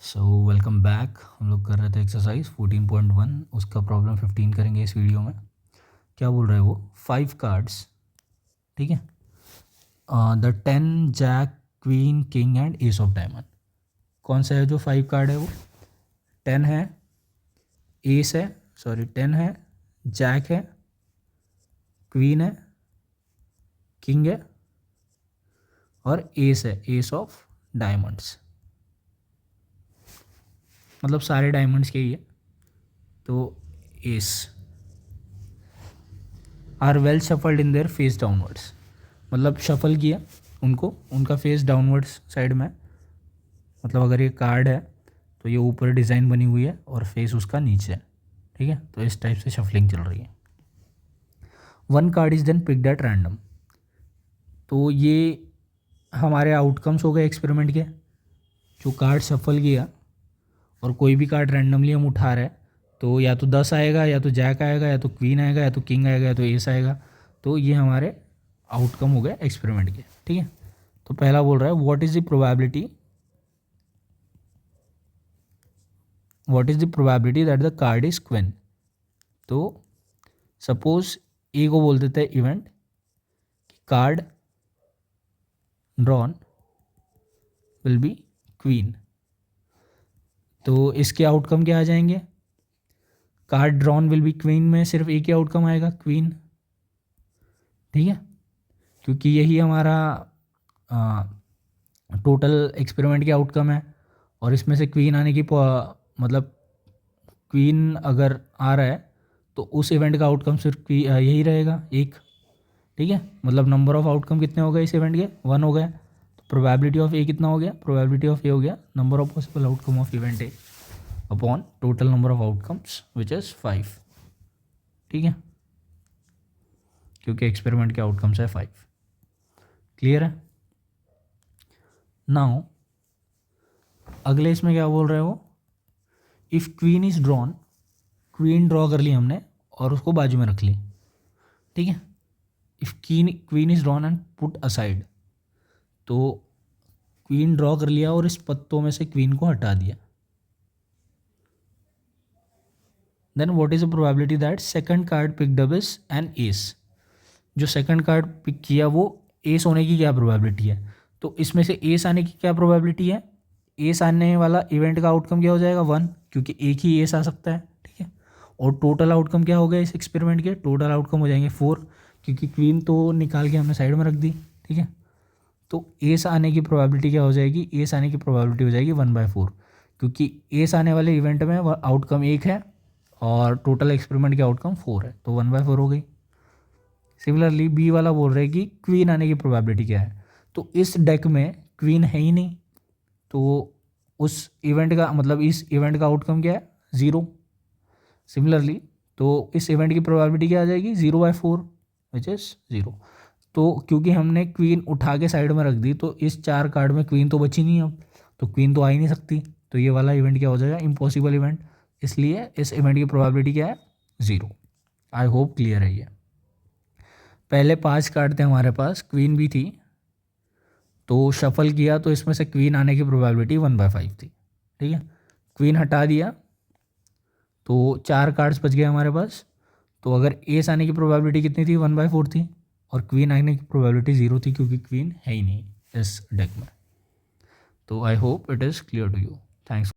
So welcome back. हम लोग कर रहे थे एक्सरसाइज 14.1, उसका प्रॉब्लम 15 करेंगे इस वीडियो में। क्या बोल रहा है वो? 5 कार्ड्स, ठीक है। The 10 jack, queen, king and ace of diamond. कौन सा है जो 5 कार्ड है वो? 10 है, एस है, सॉरी 10 है, जैक है, क्वीन है, किंग है और एस है, एस ऑफ डायमंड्स। मतलब सारे डायमंड्स के ही है। तो S R well shuffled in their face downwards. मतलब शफल किया उनको, उनका फेस डाउनवर्ड्स साइड में। मतलब अगर ये कार्ड है तो ये ऊपर डिज़ाइन बनी हुई है और फेस उसका नीचे है, ठीक है। तो इस टाइप से शफलिंग चल रही है। 1 card is then picked at random. तो ये हमारे आउटकम्स हो गए एक्सपेरिमेंट के। जो कार्ड शफल किया और कोई भी कार्ड रैंडमली हम उठा रहे हैं तो या तो 10 आएगा, या तो जैक आएगा, या तो क्वीन आएगा, या तो किंग आएगा, या तो एस आएगा। तो ये हमारे आउटकम हो गए एक्सपेरिमेंट के, ठीक है। तो पहला बोल रहा है what is the probability that the card is queen. तो सपोज ए को बोल देते हैं event, card drawn will be queen. तो इसके आउटकम क्या आ जाएंगे? Card drawn will be queen में सिर्फ एक ही आउटकम आएगा, क्वीन, ठीक है। क्योंकि यही हमारा टोटल एक्सपेरिमेंट के आउटकम है। और इसमें से क्वीन आने की मतलब क्वीन अगर आ रहा है तो उस इवेंट का आउटकम सिर्फ यही रहेगा, एक, ठीक है। मतलब नंबर ऑफ आउटकम कितने हो गए इस इवेंट के? 1 हो गए। तो प्रोबेबिलिटी ऑफ ए कितना हो गया? प्रोबेबिलिटी ऑफ ए हो गया number of possible outcome of event A upon total number of outcomes which is 5, ठीक है। क्योंकि एक्सपेरिमेंट के आउटकम्स है 5। क्लियर है? नाउ अगले इसमें क्या बोल रहे हो? If queen is drawn, queen draw कर ली हमने और उसको बाजू में रख ली, ठीक है। If queen is drawn and put aside, तो क्वीन ड्रॉ कर लिया और इस पत्तों में से क्वीन को हटा दिया। Then what is the probability that second card picked up is an ace. जो सेकंड कार्ड पिक किया वो एस होने की क्या प्रोबेबिलिटी है? तो इसमें से एस आने की क्या प्रोबेबिलिटी है? एस आने वाला इवेंट का आउटकम क्या हो जाएगा? 1, क्योंकि एक ही एस आ सकता है, ठीक है। और टोटल आउटकम क्या हो गया इस एक्सपेरिमेंट के? टोटल आउटकम हो जाएंगे 4, क्योंकि क्वीन तो निकाल के हमने साइड में रख दी, ठीक है। तो एस आने की प्रोबेबिलिटी क्या हो जाएगी? एस आने की प्रोबेबिलिटी हो जाएगी 1/4, क्योंकि एस आने वाले इवेंट में आउटकम 1 है और टोटल एक्सपेरिमेंट के आउटकम 4 है, तो 1/4 हो गई। सिमिलरली बी वाला बोल रहे हैं कि क्वीन आने की प्रोबेबिलिटी क्या है? तो इस डेक में क्वीन है ही नहीं, तो उस इवेंट का मतलब इस इवेंट का आउटकम क्या है? 0। सिमिलरली तो इस इवेंट की प्रोबेबिलिटी क्या आ जाएगी? 0/4 विच इज़ 0। तो क्योंकि हमने क्वीन उठा के साइड में रख दी तो इस 4 कार्ड में क्वीन तो बची नहीं अब, तो क्वीन तो आ ही नहीं सकती। तो ये वाला इवेंट क्या हो जाएगा? Impossible event. इसलिए इस इवेंट की प्रोबेबिलिटी क्या है? 0। आई होप क्लियर है ये। पहले 5 कार्ड थे हमारे पास, क्वीन भी थी, तो शफल किया तो इसमें से क्वीन आने की प्रोबेबिलिटी 1/5 थी, ठीक है। क्वीन हटा दिया तो 4 कार्ड्स बच गए हमारे पास। तो अगर एस आने की प्रोबेबिलिटी कितनी थी? 1/4 थी। और क्वीन आने की प्रोबेबिलिटी 0 थी, क्योंकि क्वीन है ही नहीं इस डेक में। तो I hope it is clear to you. Thanks.